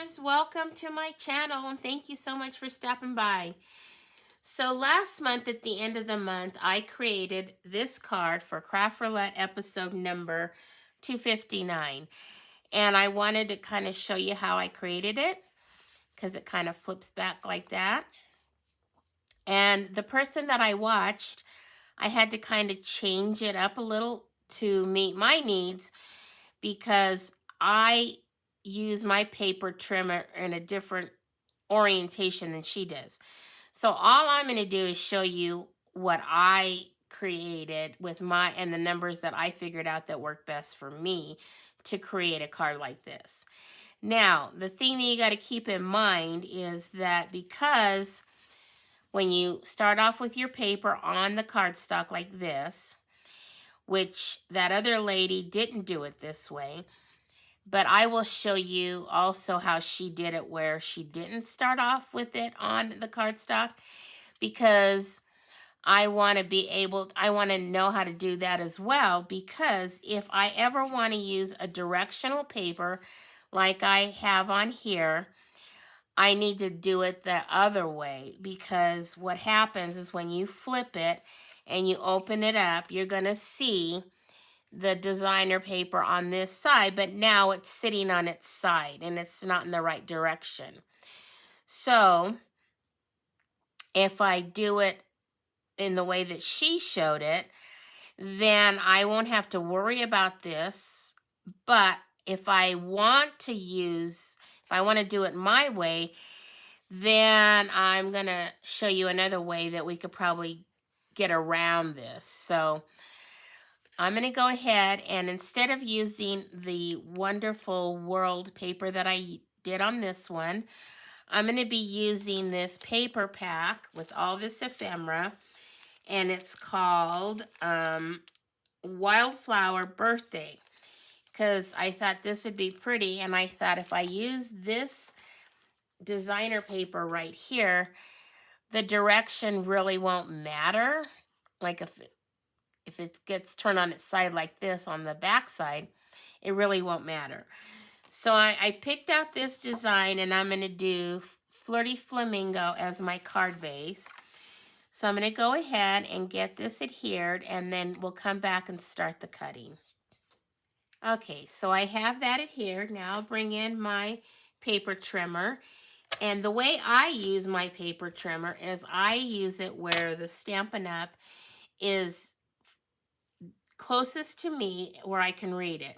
viewers, welcome to my channel and thank you so much for stopping by. So last month at the end of the month I created this card for Craft Roulette episode number 259, and I wanted to kind of show you how I created it because it kind of flips back like that. And the person that I watched, I had to kind of change it up a little to meet my needs because I use my paper trimmer in a different orientation than she does. So all I'm going to do is show you what I created with my and the numbers that I figured out that work best for me to create a card like this. Now, the thing that you got to keep in mind is that because when you start off with your paper on the cardstock like this, which that other lady didn't do it this way, but I will show you also how she did it where she didn't start off with it on the cardstock, because I want to know how to do that as well, because if I ever want to use a directional paper like I have on here, I need to do it the other way, because what happens is when you flip it and you open it up, you're going to see the designer paper on this side, but now it's sitting on its side and it's not in the right direction. So if I do it in the way that she showed it, then I won't have to worry about this. But if I want to do it my way, then I'm going to show you another way that we could probably get around this. So I'm going to go ahead and instead of using the wonderful world paper that I did on this one, I'm going to be using this paper pack with all this ephemera, and it's called Wildflower Birthday, because I thought this would be pretty, and I thought if I use this designer paper right here, the direction really won't matter. Like if it gets turned on its side like this on the back side, it really won't matter. So I picked out this design, and I'm going to do Flirty Flamingo as my card base. So I'm going to go ahead and get this adhered, and then we'll come back and start the cutting. Okay, so I have that adhered. Now I'll bring in my paper trimmer. And the way I use my paper trimmer is I use it where the Stampin' Up! Is closest to me where I can read it.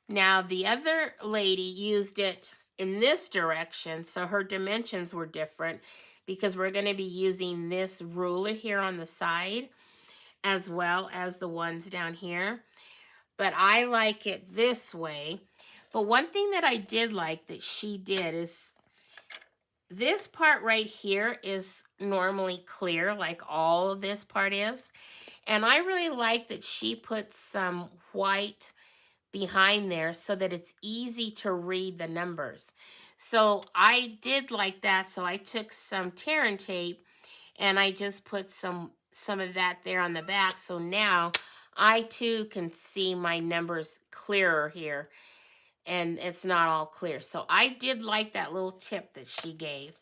Now the other lady used it in this direction, so her dimensions were different because we're going to be using this ruler here on the side as well as the ones down here. But I like it this way. But one thing that I did like that she did is this part right here is normally clear, like all of this part is. And I really like that she put some white behind there so that it's easy to read the numbers. So I did like that. So I took some tear and tape and I just put some of that there on the back. So now I too can see my numbers clearer here, and it's not all clear. So I did like that little tip that she gave.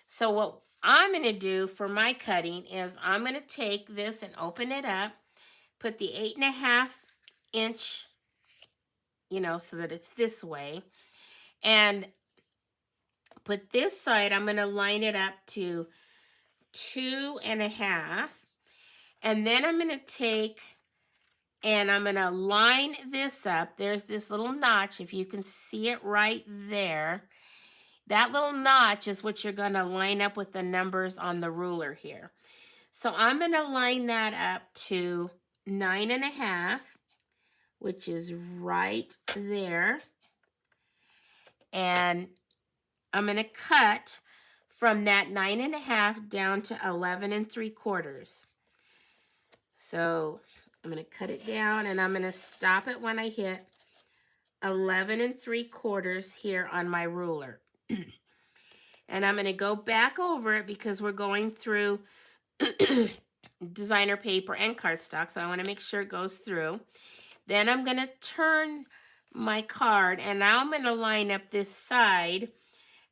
So what I'm going to do for my cutting is I'm going to take this and open it up, put the 8.5 inch, so that it's this way, and put this side, I'm going to line it up to 2.5, and then I'm going to take and I'm going to line this up. There's this little notch, if you can see it right there. That little notch is what you're going to line up with the numbers on the ruler here. So I'm going to line that up to 9.5, which is right there. And I'm going to cut from that 9.5 down to 11.75. So I'm going to cut it down, and I'm going to stop it when I hit 11.75 here on my ruler. And I'm going to go back over it because we're going through designer paper and cardstock, so I want to make sure it goes through. Then I'm going to turn my card, and now I'm going to line up this side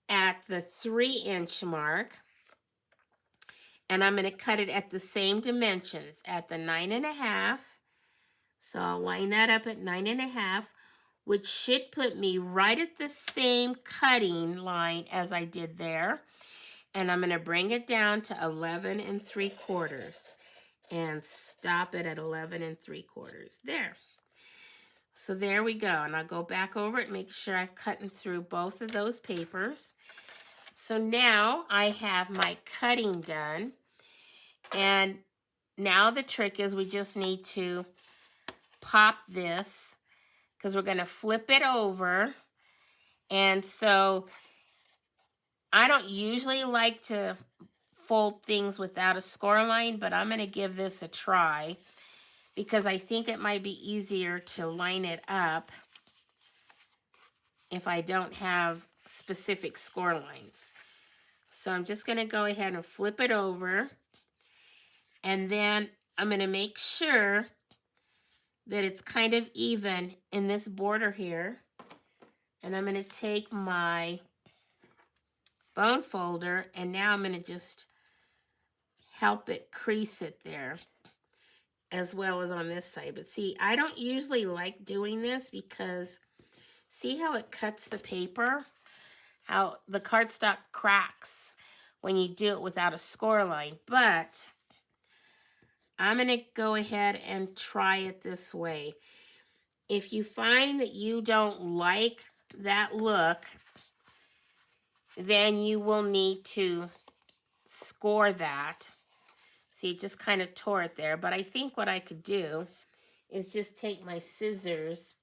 at the 3-inch mark, and I'm going to cut it at the same dimensions at the 9.5. So I'll line that up at 9.5, which should put me right at the same cutting line as I did there. And I'm going to bring it down to 11 3/4 and stop it at 11 3/4. There. So there we go. And I'll go back over it, make sure I've cut through both of those papers. So now I have my cutting done. And now the trick is we just need to pop this, because we're going to flip it over. And so I don't usually like to fold things without a score line, but I'm going to give this a try because I think it might be easier to line it up if I don't have specific score lines. So I'm just going to go ahead and flip it over, and then I'm going to make sure that it's kind of even in this border here. And I'm going to take my bone folder, and now I'm going to just help it crease it there, as well as on this side. But see, I don't usually like doing this because see how it cuts the paper? How the cardstock cracks when you do it without a score line. But I'm going to go ahead and try it this way. If you find that you don't like that look, then you will need to score that. See, it just kind of tore it there. But I think what I could do is just take my scissors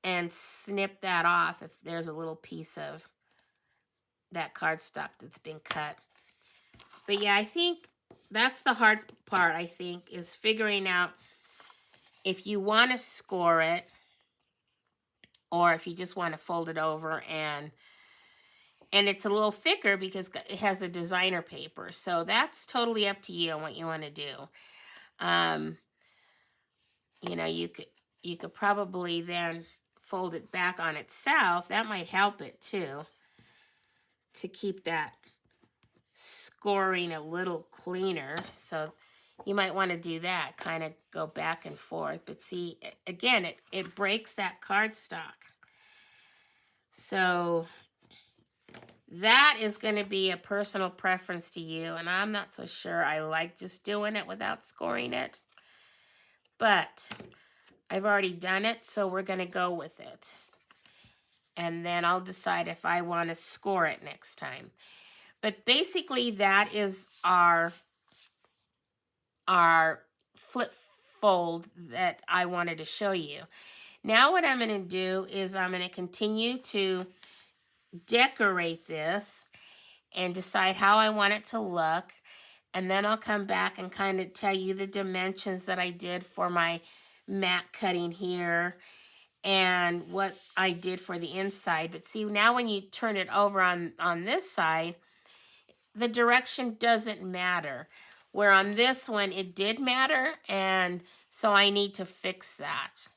and snip that off if there's a little piece of that cardstock that's been cut. But yeah, I think that's the hard part, I think, is figuring out if you want to score it or if you just want to fold it over, and it's a little thicker because it has the designer paper. So that's totally up to you on what you want to do. You know, you could probably then fold it back on itself. That might help it too, to keep that scoring a little cleaner. So you might want to do that, kind of go back and forth. But see, again, it breaks that cardstock. So that is going to be a personal preference to you, and I'm not so sure I like just doing it without scoring it. But I've already done it, so we're going to go with it. And then I'll decide if I want to score it next time. But basically, that is our flip fold that I wanted to show you. Now what I'm going to do is I'm going to continue to decorate this and decide how I want it to look. And then I'll come back and kind of tell you the dimensions that I did for my mat cutting here and what I did for the inside. But see, now when you turn it over on this side, the direction doesn't matter. Where on this one, it did matter, and so I need to fix that.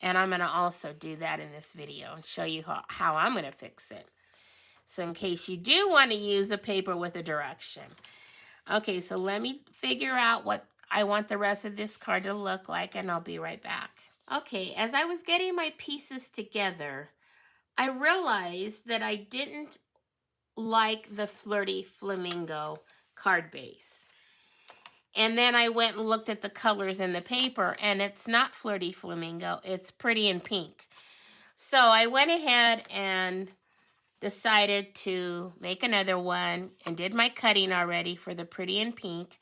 And I'm going to also do that in this video and show you how I'm going to fix it. So in case you do want to use a paper with a direction. Okay, so let me figure out what I want the rest of this card to look like, and I'll be right back. Okay, as I was getting my pieces together, I realized that I didn't like the Flirty Flamingo card base. And then I went and looked at the colors in the paper, and it's not Flirty Flamingo, it's Pretty in Pink. So I went ahead and decided to make another one and did my cutting already for the Pretty in Pink.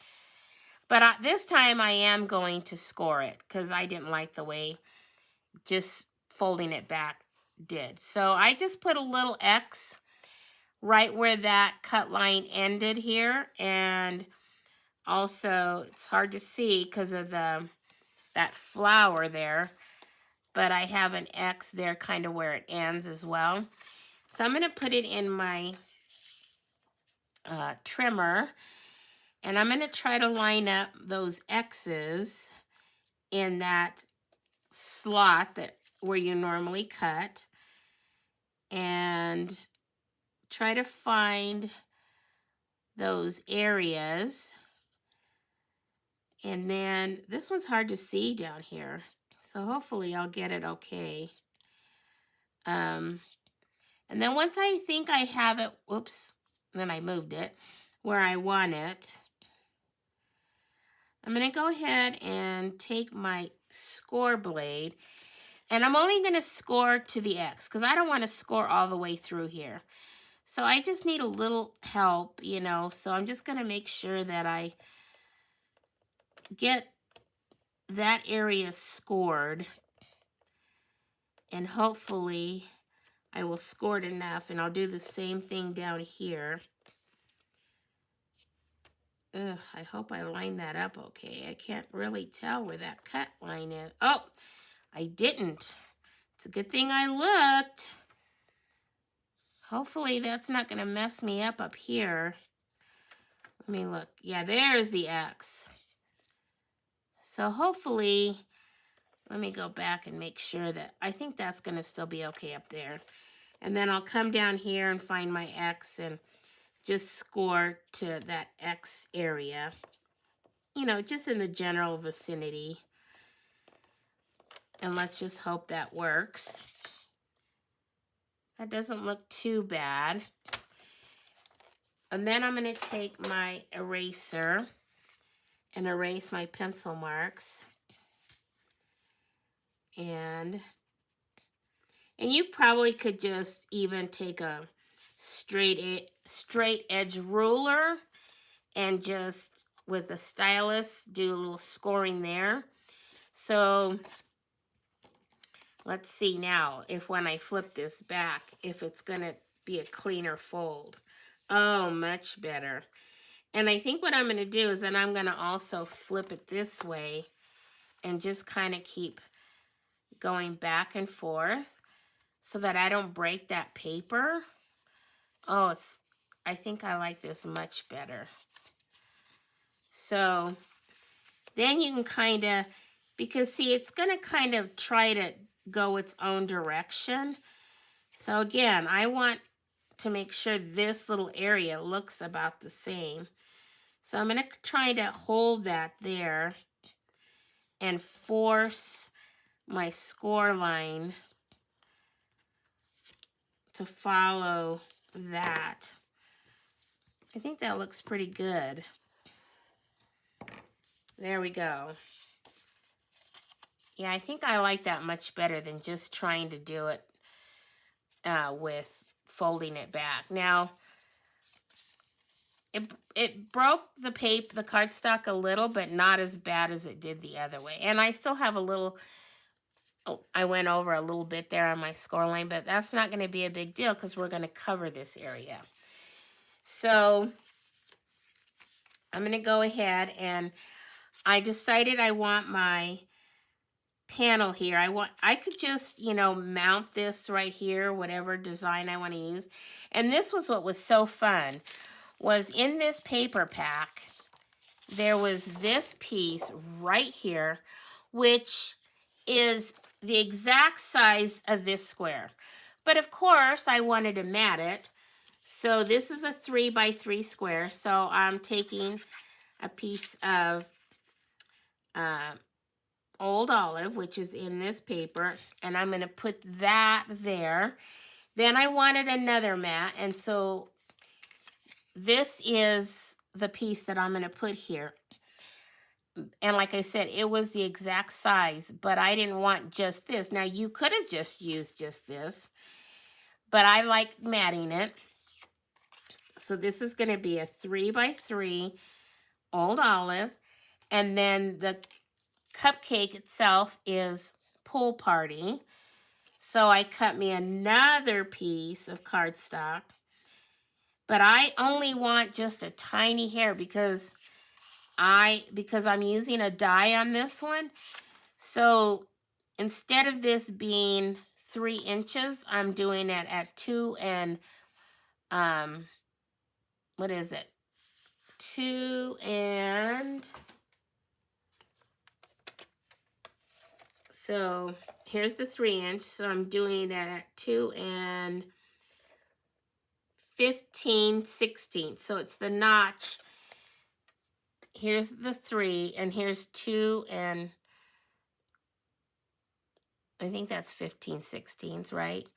But this time I am going to score it because I didn't like the way just folding it back did. So I just put a little X right where that cut line ended here, and also it's hard to see because of that flower there, but I have an X there kind of where it ends as well. So I'm going to put it in my trimmer, and I'm going to try to line up those X's in that slot that where you normally cut and try to find those areas. And then this one's hard to see down here, so hopefully I'll get it okay. And then once I think I have it, whoops, then I moved it where I want it, I'm going to go ahead and take my score blade, and I'm only going to score to the X because I don't want to score all the way through here. So I just need a little help, you know, so I'm just going to make sure that I get that area scored, and hopefully I will score it enough, and I'll do the same thing down here. Ugh, I hope I line that up okay. I can't really tell where that cut line is. Oh, I didn't. It's a good thing I looked. Hopefully that's not going to mess me up here. Let me look. Yeah, there's the X. So hopefully, let me go back and make sure that, I think that's going to still be okay up there. And then I'll come down here and find my X and just score to that X area. You know, just in the general vicinity. And let's just hope that works. That doesn't look too bad. And then I'm going to take my eraser and erase my pencil marks. And you probably could just even take a straight edge ruler and just with a stylus do a little scoring there. So let's see now if when I flip this back, if it's going to be a cleaner fold. Oh, much better. And I think what I'm going to do is then I'm going to also flip it this way and just kind of keep going back and forth so that I don't break that paper. Oh, I think I like this much better. So then you can kind of, because see, it's going to kind of try to go its own direction. So again, I want to make sure this little area looks about the same. So I'm going to try to hold that there and force my score line to follow that. I think that looks pretty good. There we go. Yeah, I think I like that much better than just trying to do it with folding it back. Now, it broke the cardstock a little, but not as bad as it did the other way. And I still have a little, I went over a little bit there on my score line, but that's not going to be a big deal because we're going to cover this area. So I'm going to go ahead and I decided I want my panel here. I could just, you know, mount this right here, whatever design I want to use. And this was what was so fun, was in this paper pack, there was this piece right here, which is the exact size of this square. But of course, I wanted to mat it. So this is a 3x3 square. So I'm taking a piece of Old Olive, which is in this paper, and I'm going to put that there. Then I wanted another mat, and so this is the piece that I'm going to put here. And like I said, it was the exact size, but I didn't want just this. Now, you could have just used just this, but I like matting it. So this is going to be a 3x3 Old Olive, and then the cupcake itself is Pool Party. So I cut me another piece of cardstock, but I only want just a tiny hair because I'm using a die on this one. So instead of this being 3 inches, I'm doing it at 2 and what is it? 2 and So here's the 3-inch. So I'm doing it at 2 15/16. So it's the notch. Here's the 3, and here's 2, and I think that's 15/16, right?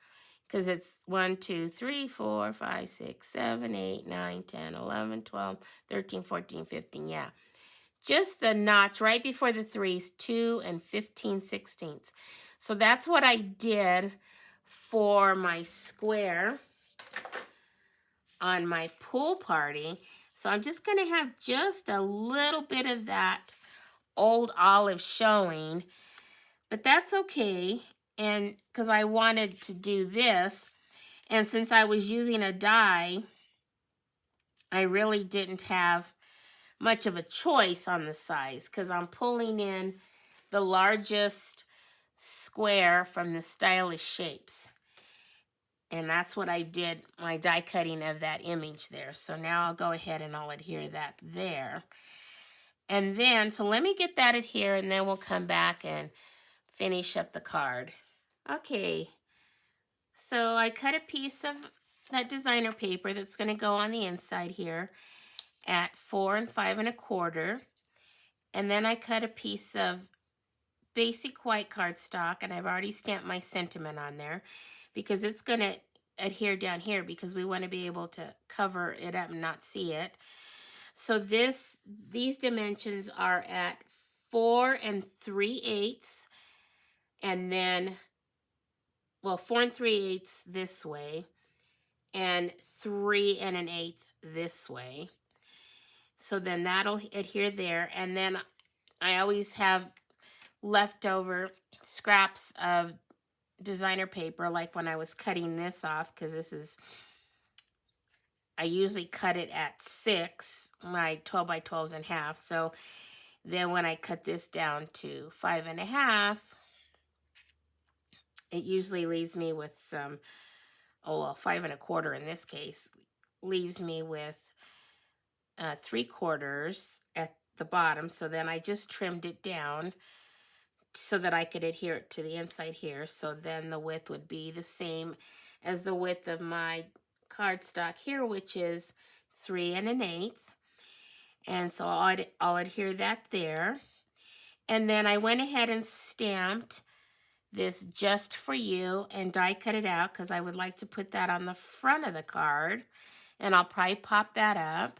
Because it's 1, 2, 3, 4, 5, 6, 7, 8, 9, 10, 11, 12, 13, 14, 15. Yeah. Just the notch right before the 3's, 2 and 15/16. So that's what I did for my square on my pool party. So I'm just going to have just a little bit of that old olive showing, but that's okay. And because I wanted to do this, and since I was using a die, I really didn't have much of a choice on the size because I'm pulling in the largest square from the Stylish Shapes. And that's what I did, my die cutting of that image there. So now I'll go ahead and I'll adhere that there. And then, so let me get that adhere, and then we'll come back and finish up the card. Okay, so I cut a piece of that designer paper that's going to go on the inside here at 4 5 1/4. And then I cut a piece of basic white cardstock, and I've already stamped my sentiment on there because it's going to adhere down here because we want to be able to cover it up and not see it. So these dimensions are at 4 3/8, and then, well, 4 3/8 this way, and 3 1/8 this way. So then that'll adhere there, and then I always have leftover scraps of designer paper, like when I was cutting this off, because this is, I usually cut it at 6, my 12 by 12s in half. So then when I cut this down to 5 1/2, it usually leaves me with some, 5 1/4 in this case, leaves me with 3/4 at the bottom. So then I just trimmed it down so that I could adhere it to the inside here. So then the width would be the same as the width of my cardstock here, which is 3 1/8. And so I'll adhere that there. And then I went ahead and stamped this "Just for You" and die cut it out because I would like to put that on the front of the card. And I'll probably pop that up.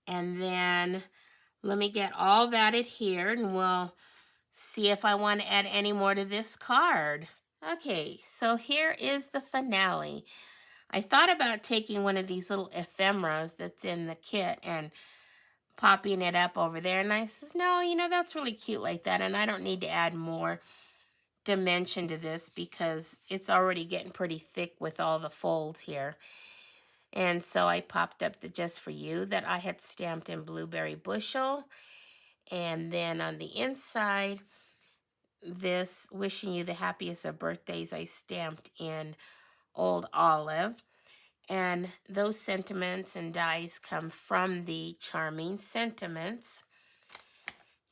And then let me get all that adhered, and we'll see if I want to add any more to this card. Okay, so here is the finale. I thought about taking one of these little ephemeras that's in the kit and popping it up over there. And I says, no, that's really cute like that. And I don't need to add more dimension to this because it's already getting pretty thick with all the folds here. And so I popped up the "Just for You" that I had stamped in Blueberry Bushel. And then on the inside, this "Wishing You the Happiest of Birthdays" I stamped in Old Olive. And those sentiments and dies come from the Charming Sentiments.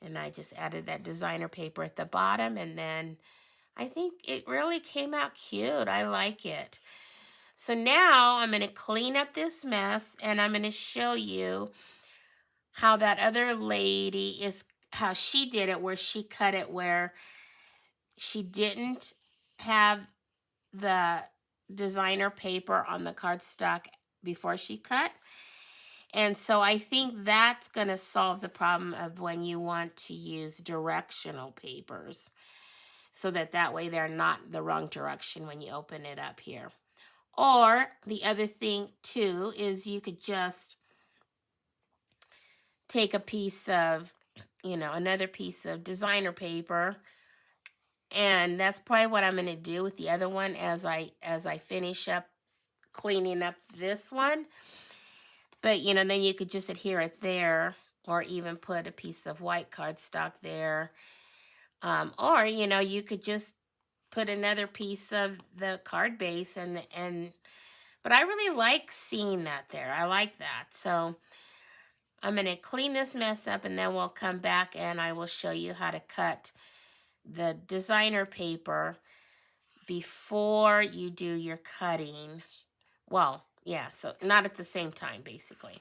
And I just added that designer paper at the bottom, and then I think it really came out cute. I like it. So now I'm going to clean up this mess, and I'm going to show you how that other lady how she did it, where she cut it where she didn't have the designer paper on the cardstock before she cut. And so I think that's going to solve the problem of when you want to use directional papers, so that way they're not the wrong direction when you open it up here. Or the other thing too is you could just take a piece of, another piece of designer paper, and that's probably what I'm going to do with the other one as I finish up cleaning up this one. But, then you could just adhere it there, or even put a piece of white cardstock there. Or, you could just put another piece of the card base but I really like seeing that there. I like that. So I'm going to clean this mess up, and then we'll come back and I will show you how to cut the designer paper before you do your cutting. Well, yeah, so not at the same time, basically.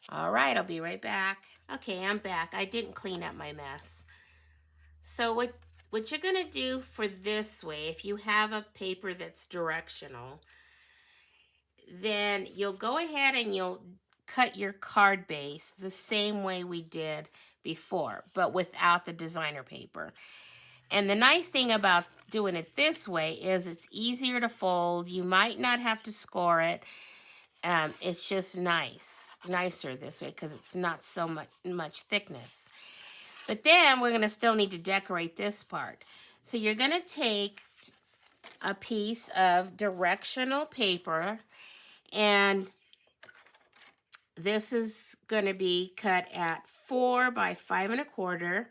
All right, I'll be right back. Okay, I'm back. I didn't clean up my mess. So what you're going to do for this way, if you have a paper that's directional, then you'll go ahead and you'll cut your card base the same way we did before, but without the designer paper. And the nice thing about doing it this way is it's easier to fold. You might not have to score it. It's just nicer this way because it's not so much thickness. But then we're going to still need to decorate this part. So you're going to take a piece of directional paper, and this is going to be cut at 4 by 5 1/4.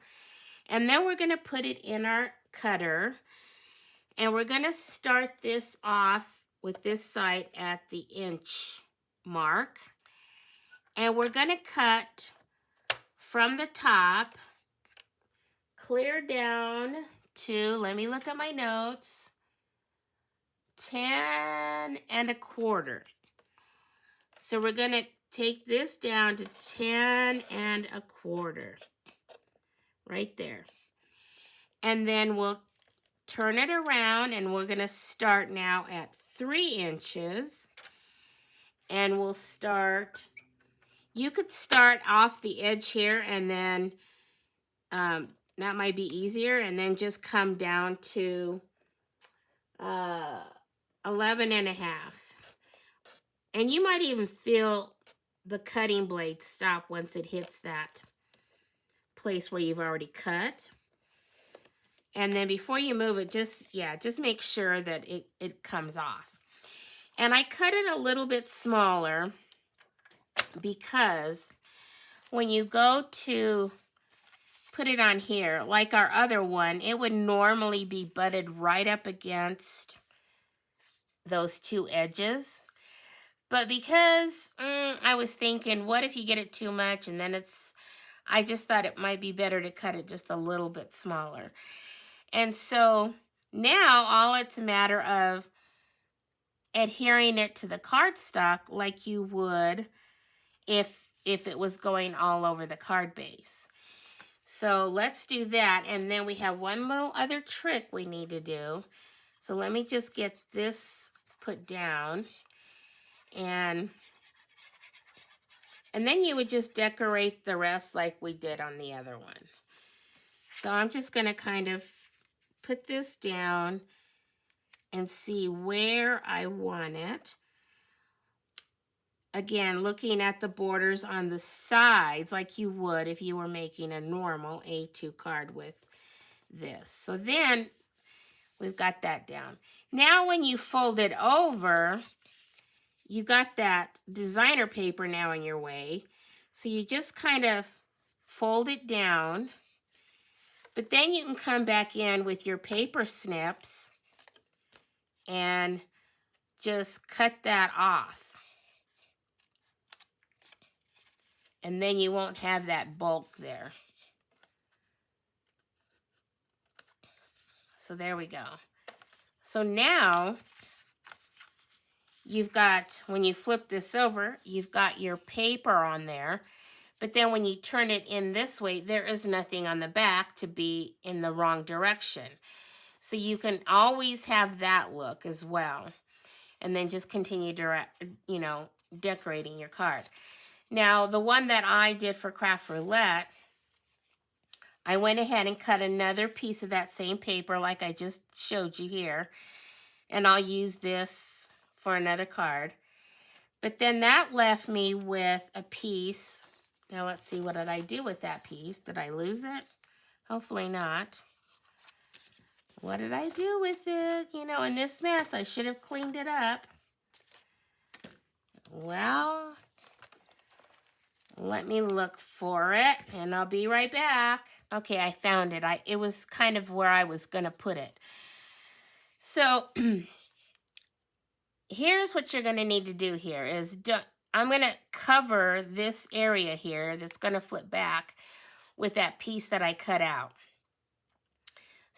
And then we're going to put it in our cutter, and we're going to start this off with this side at the inch mark. And we're going to cut from the top clear down to, let me look at my notes, 10 1/4. So we're going to take this down to 10 1/4. Right there. And then we'll turn it around, and we're going to start now at 3 inches. And we'll start, you could start off the edge here, and then that might be easier, and then just come down to 11 1/2. And you might even feel the cutting blade stop once it hits that place where you've already cut. And then before you move it, just make sure that it comes off. And I cut it a little bit smaller because when you go to put it on here, like our other one, it would normally be butted right up against those two edges. But because I was thinking, what if you get it too much and then I just thought it might be better to cut it just a little bit smaller. And so now all it's a matter of adhering it to the cardstock like you would if it was going all over the card base. So let's do that. And then we have one little other trick we need to do. So let me just get this put down. And then you would just decorate the rest like we did on the other one. So I'm just going to kind of put this down and see where I want it. Again, looking at the borders on the sides like you would if you were making a normal A2 card with this. So then we've got that down. Now when you fold it over, you got that designer paper now in your way. So you just kind of fold it down. But then you can come back in with your paper snips and just cut that off. And then you won't have that bulk there. So there we go. So now you've got, when you flip this over, you've got your paper on there. But then when you turn it in this way, there is nothing on the back to be in the wrong direction. So you can always have that look as well. And then just continue decorating your card. Now, the one that I did for Craft Roulette, I went ahead and cut another piece of that same paper like I just showed you here. And I'll use this for another card. But then that left me with a piece. Now, let's see, what did I do with that piece? Did I lose it? Hopefully not. What did I do with it? In this mess, I should have cleaned it up. Well, let me look for it, and I'll be right back. Okay, I found it. It was kind of where I was going to put it. So, here's what you're going to need to do here is I'm going to cover this area here that's going to flip back with that piece that I cut out.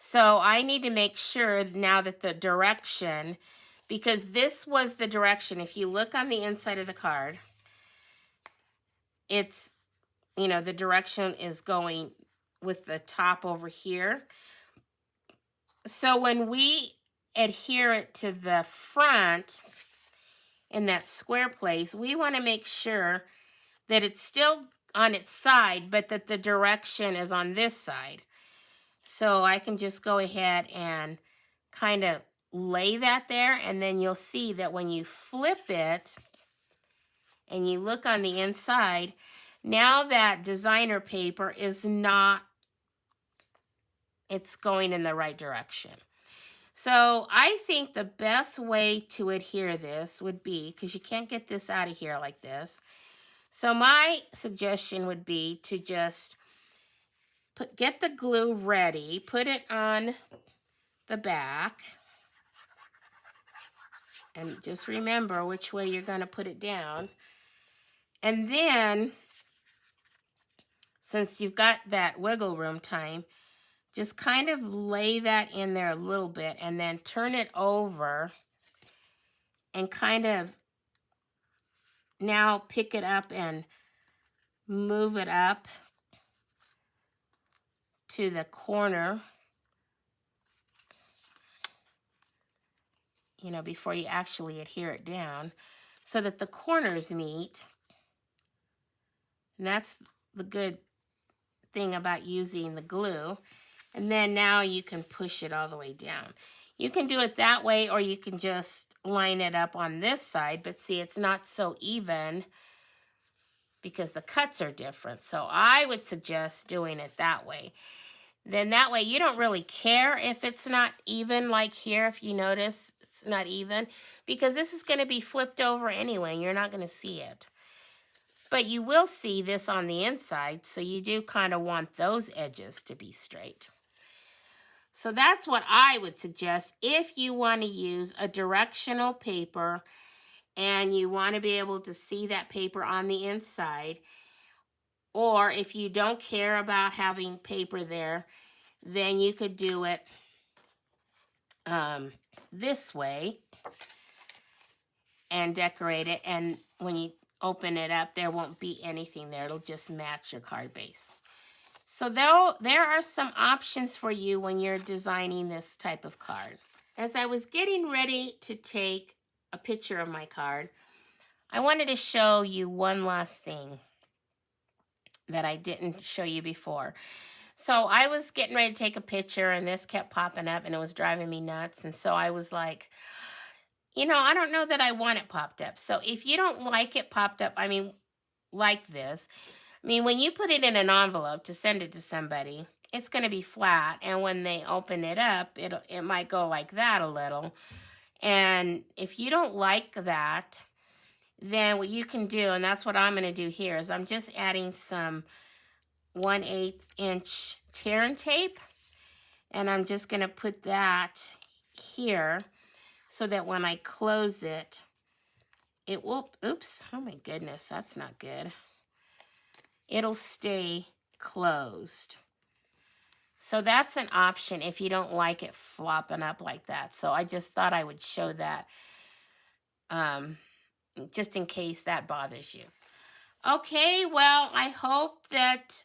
So I need to make sure now that the direction, because this was the direction, if you look on the inside of the card, it's, the direction is going with the top over here. So when we adhere it to the front in that square place, we want to make sure that it's still on its side, but that the direction is on this side. So I can just go ahead and kind of lay that there, and then you'll see that when you flip it and you look on the inside, now that designer paper is not, it's going in the right direction. So I think the best way to adhere this would be, because you can't get this out of here like this, so my suggestion would be to just get the glue ready, put it on the back, and just remember which way you're going to put it down. And then, since you've got that wiggle room time, just kind of lay that in there a little bit and then turn it over and kind of now pick it up and move it up to the corner, before you actually adhere it down, so that the corners meet. And that's the good thing about using the glue. And then now you can push it all the way down. You can do it that way, or you can just line it up on this side, but see, it's not so even because the cuts are different. So I would suggest doing it that way. Then that way you don't really care if it's not even, like here, if you notice it's not even, because this is going to be flipped over anyway and you're not going to see it. But you will see this on the inside, so you do kind of want those edges to be straight. So that's what I would suggest if you want to use a directional paper and you want to be able to see that paper on the inside. Or if you don't care about having paper there, then you could do it this way and decorate it. And when you open it up, there won't be anything there. It'll just match your card base. So there are some options for you when you're designing this type of card. As I was getting ready to take a picture of my card, I wanted to show you one last thing that I didn't show you before. So I was getting ready to take a picture and this kept popping up and it was driving me nuts. And so I was like, I don't know that I want it popped up. So if you don't like it popped up, like this, when you put it in an envelope to send it to somebody, it's going to be flat. And when they open it up, it might go like that a little. And if you don't like that, then what you can do, and that's what I'm going to do here, is I'm just adding some 1/8 inch tear and tape. And I'm just going to put that here so that when I close it, it will, oops, oh my goodness, that's not good. It'll stay closed. So that's an option if you don't like it flopping up like that. So I just thought I would show that just in case that bothers you. Okay, well, I hope that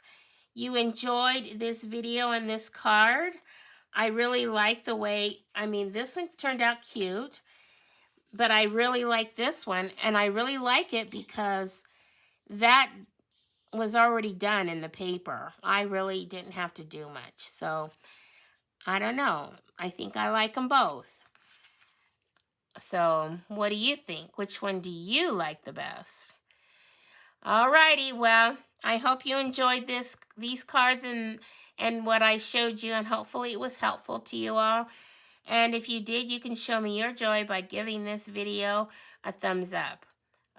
you enjoyed this video and this card. I really like the way, this one turned out cute, but I really like this one, and I really like it because that was already done in the paper. I really didn't have to do much, so I don't know. I think I like them both. So what do you think? Which one do you like the best? Alrighty, well, I hope you enjoyed these cards and what I showed you, and hopefully it was helpful to you all. And if you did, you can show me your joy by giving this video a thumbs up.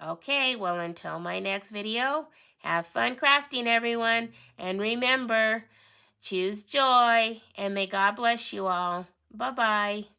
Okay, well, until my next video, have fun crafting, everyone. And remember, choose joy, and may God bless you all. Bye-bye.